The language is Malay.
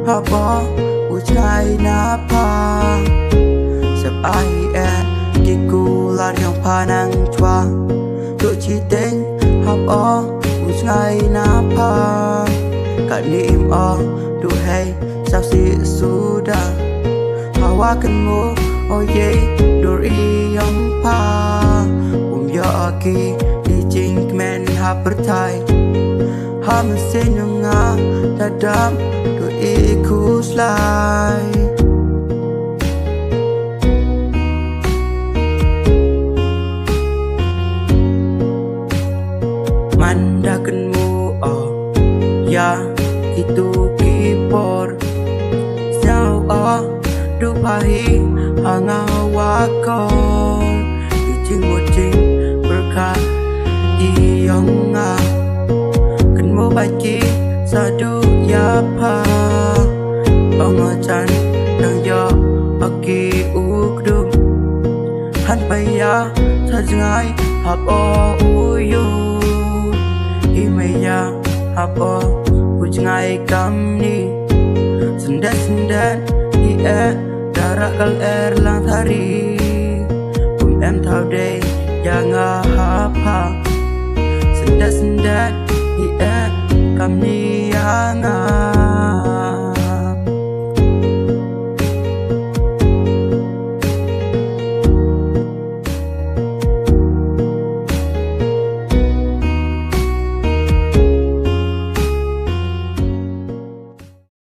haba ujai napa sepai kiku lar yang panang chua tu chi teng haba ujai napa kat lim tu hey saksi sudah hawa kenmu oh ye dori yang pa ya aki di jing men ha pertai ha mesin nga dadam tu iku slai mandakanmu ya itu kipor sao du pahi hangawakon ijing mojing berkah iyong nga kenmu baki sadu ya pa pengajan nang ya aki ukdum han paya sajngai hapo uyu imaya hapo ujngai kamni sendat darak kal lang thari em thao day yang hapa sendat kam ni yang